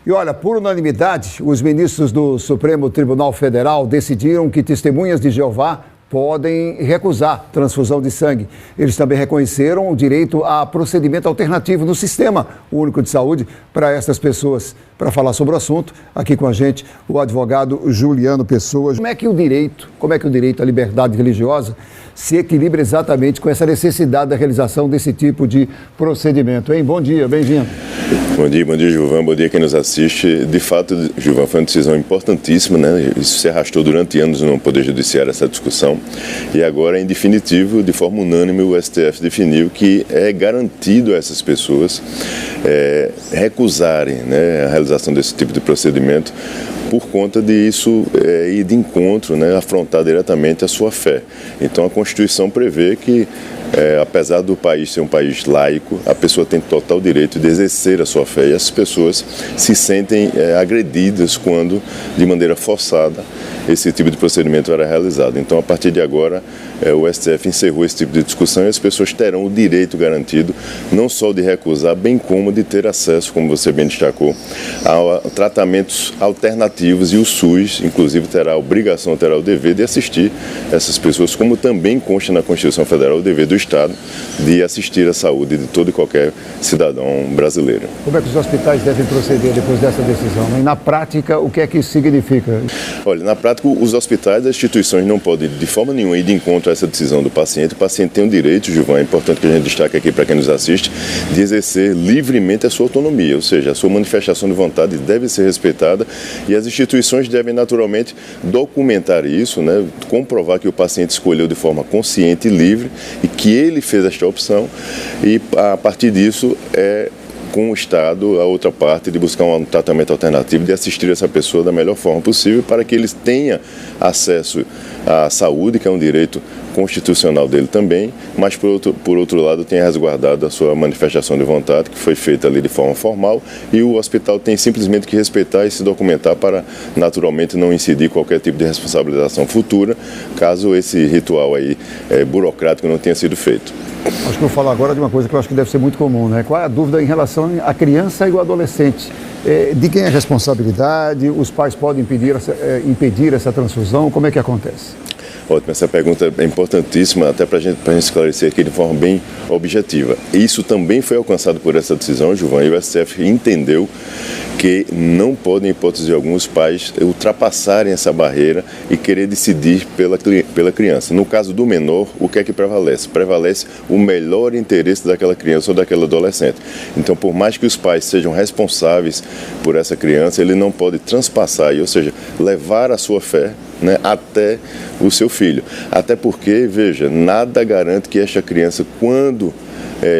E olha, por unanimidade, os ministros do Supremo Tribunal Federal decidiram que testemunhas de Jeová podem recusar transfusão de sangue. Eles também reconheceram o direito a procedimento alternativo no Sistema Único de Saúde para essas pessoas. Para falar sobre o assunto, aqui com a gente, o advogado Juliano Pessoa. Como é que o direito à liberdade religiosa se equilibra exatamente com essa necessidade da realização desse tipo de procedimento, hein? Bom dia, bem-vindo. Bom dia, Gilvan. Bom dia quem nos assiste. De fato, Gilvan, foi uma decisão importantíssima, né? Isso se arrastou durante anos no Poder Judiciário, essa discussão. E agora, em definitivo, de forma unânime, o STF definiu que é garantido a essas pessoas recusarem, né, a realização desse tipo de procedimento por conta de isso ir de encontro, né, afrontar diretamente a sua fé. Então, a Constituição prevê que, apesar do país ser um país laico, a pessoa tem total direito de exercer a sua fé. E essas pessoas se sentem agredidas quando, de maneira forçada, esse tipo de procedimento era realizado. Então, a partir de agora, o STF encerrou esse tipo de discussão e as pessoas terão o direito garantido, não só de recusar, bem como de ter acesso, como você bem destacou, a tratamentos alternativos, e o SUS, inclusive, terá a obrigação, terá o dever de assistir essas pessoas, como também consta na Constituição Federal o dever do Estado de assistir à saúde de todo e qualquer cidadão brasileiro. Como é que os hospitais devem proceder depois dessa decisão? E na prática, o que é que isso significa? Olha, na prática, os hospitais e as instituições não podem, de forma nenhuma, ir de encontro a essa decisão do paciente. O paciente tem o direito, Gilvan, é importante que a gente destaque aqui para quem nos assiste, de exercer livremente a sua autonomia, ou seja, a sua manifestação de vontade deve ser respeitada e as instituições devem naturalmente documentar isso, né, comprovar que o paciente escolheu de forma consciente e livre e que ele fez esta opção, e a partir disso com o Estado, a outra parte, de buscar um tratamento alternativo, de assistir essa pessoa da melhor forma possível para que eles tenham acesso à saúde, que é um direito constitucional dele também, mas por outro lado tenha resguardado a sua manifestação de vontade, que foi feita ali de forma formal, e o hospital tem simplesmente que respeitar e se documentar para naturalmente não incidir qualquer tipo de responsabilização futura, caso esse ritual aí burocrático não tenha sido feito. Acho que eu vou falar agora de uma coisa que eu acho que deve ser muito comum, né? Qual é a dúvida em relação à criança e ao adolescente? De quem é a responsabilidade? Os pais podem impedir essa transfusão? Como é que acontece? Ótimo, essa pergunta é importantíssima, até para a gente esclarecer aqui de forma bem objetiva. Isso também foi alcançado por essa decisão, Gilvan, e o STF entendeu que não podem, em hipótese de alguns pais, ultrapassarem essa barreira e querer decidir pela criança. No caso do menor, o que é que prevalece? Prevalece o melhor interesse daquela criança ou daquele adolescente. Então, por mais que os pais sejam responsáveis por essa criança, ele não pode transpassar, ou seja, levar a sua fé, né, até o seu filho. Até porque, veja, nada garante que esta criança, quando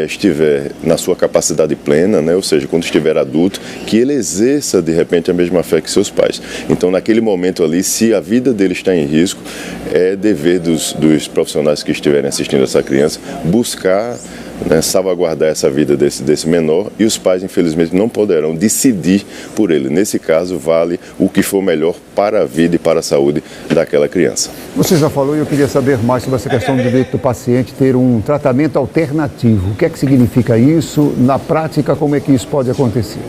estiver na sua capacidade plena, né, ou seja, quando estiver adulto, que ele exerça de repente a mesma fé que seus pais. Então, naquele momento ali, se a vida dele está em risco, é dever dos profissionais que estiverem assistindo essa criança buscar, né, salvaguardar essa vida desse menor, e os pais, infelizmente, não poderão decidir por ele. Nesse caso, vale o que for melhor para a vida e para a saúde daquela criança. Você já falou e eu queria saber mais sobre essa questão do direito do paciente ter um tratamento alternativo. O que é que significa isso? Na prática, como é que isso pode acontecer?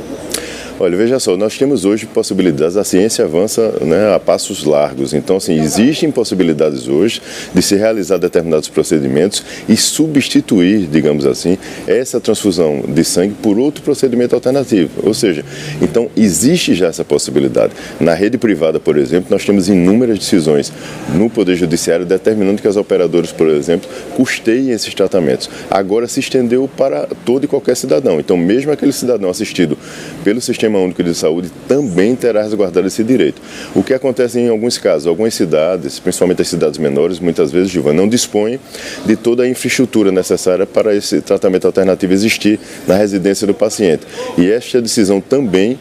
Olha, veja só, nós temos hoje possibilidades, a ciência avança, né, a passos largos. Então, assim, existem possibilidades hoje de se realizar determinados procedimentos e substituir, digamos assim, essa transfusão de sangue por outro procedimento alternativo. Ou seja, então existe já essa possibilidade. Na rede privada, por exemplo, nós temos inúmeras decisões no Poder Judiciário determinando que as operadoras, por exemplo, custeiem esses tratamentos. Agora se estendeu para todo e qualquer cidadão. Então, mesmo aquele cidadão assistido pelo Sistema Único de Saúde também terá resguardado esse direito. O que acontece em alguns casos, algumas cidades, principalmente as cidades menores, muitas vezes, Gilvan, não dispõem de toda a infraestrutura necessária para esse tratamento alternativo existir na residência do paciente. E esta decisão também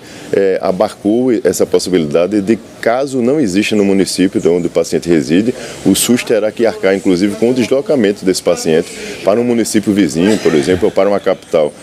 abarcou essa possibilidade de caso não exista no município onde o paciente reside, o SUS terá que arcar, inclusive, com o deslocamento desse paciente para um município vizinho, por exemplo, ou para uma capital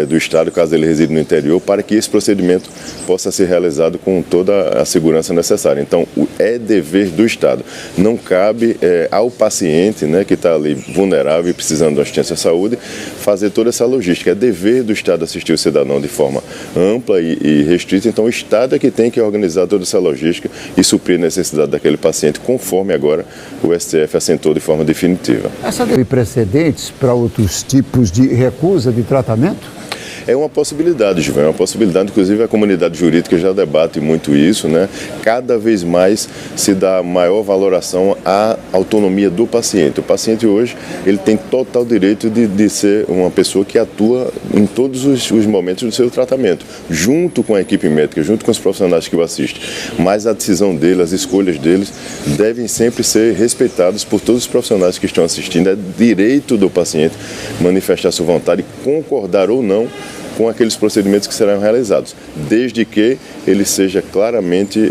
do estado, caso ele reside no interior, para que esse procedimento possa ser realizado com toda a segurança necessária. Então, é dever do Estado. Não cabe ao paciente, né, que está ali vulnerável e precisando de assistência à saúde, fazer toda essa logística. É dever do Estado assistir o cidadão de forma ampla e restrita. Então, o Estado é que tem que organizar toda essa logística e suprir a necessidade daquele paciente, conforme agora o STF assentou de forma definitiva. Essa teve precedentes para outros tipos de recusa de tratamento? É uma possibilidade, Gilvan, é uma possibilidade, inclusive a comunidade jurídica já debate muito isso, né? Cada vez mais se dá maior valoração à autonomia do paciente. O paciente hoje, ele tem total direito de ser uma pessoa que atua em todos os momentos do seu tratamento, junto com a equipe médica, junto com os profissionais que o assistem. Mas a decisão dele, as escolhas deles, devem sempre ser respeitadas por todos os profissionais que estão assistindo. É direito do paciente manifestar sua vontade, concordar ou não com aqueles procedimentos que serão realizados, desde que ele seja claramente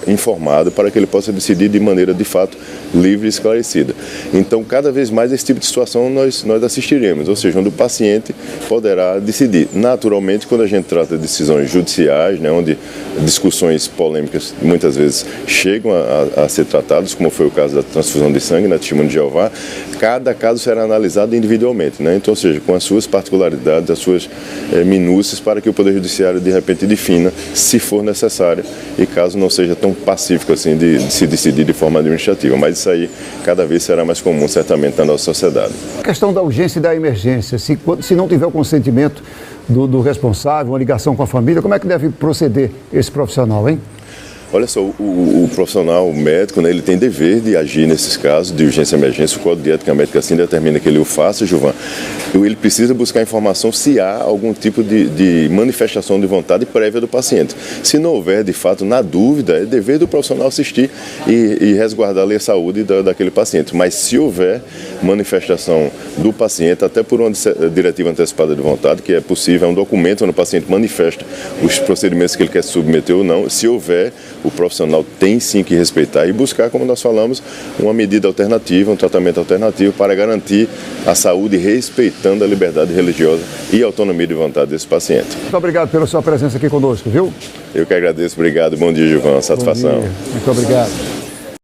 informado para que ele possa decidir de maneira, de fato, livre e esclarecida. Então, cada vez mais esse tipo de situação nós assistiremos, ou seja, onde o paciente poderá decidir. Naturalmente, quando a gente trata de decisões judiciais, né, onde discussões polêmicas muitas vezes chegam a ser tratadas, como foi o caso da transfusão de sangue na Testemunha de Jeová, cada caso será analisado individualmente, né? Então, ou seja, com as suas particularidades, as suas minúcias, para que o Poder Judiciário, de repente, defina se for necessário e caso não seja tão pacífico assim de se decidir de forma administrativa. Mas isso aí cada vez será mais comum, certamente, na nossa sociedade. A questão da urgência e da emergência, se não tiver o consentimento do responsável, uma ligação com a família, como é que deve proceder esse profissional, hein? Olha só, o profissional, o médico, né, ele tem dever de agir nesses casos de urgência e emergência. O Código de Ética Médica assim determina que ele o faça, Gilvan. Ele precisa buscar informação se há algum tipo de manifestação de vontade prévia do paciente. Se não houver, de fato, na dúvida, é dever do profissional assistir e resguardar a saúde daquele paciente. Mas se houver manifestação do paciente, até por uma diretiva antecipada de vontade, que é possível, é um documento onde o paciente manifesta os procedimentos que ele quer submeter ou não, se houver, o profissional tem sim que respeitar e buscar, como nós falamos, uma medida alternativa, um tratamento alternativo para garantir a saúde, respeitando a liberdade religiosa e a autonomia de vontade desse paciente. Muito obrigado pela sua presença aqui conosco, viu? Eu que agradeço, obrigado, bom dia, Gilvan, satisfação. Bom dia. Muito obrigado.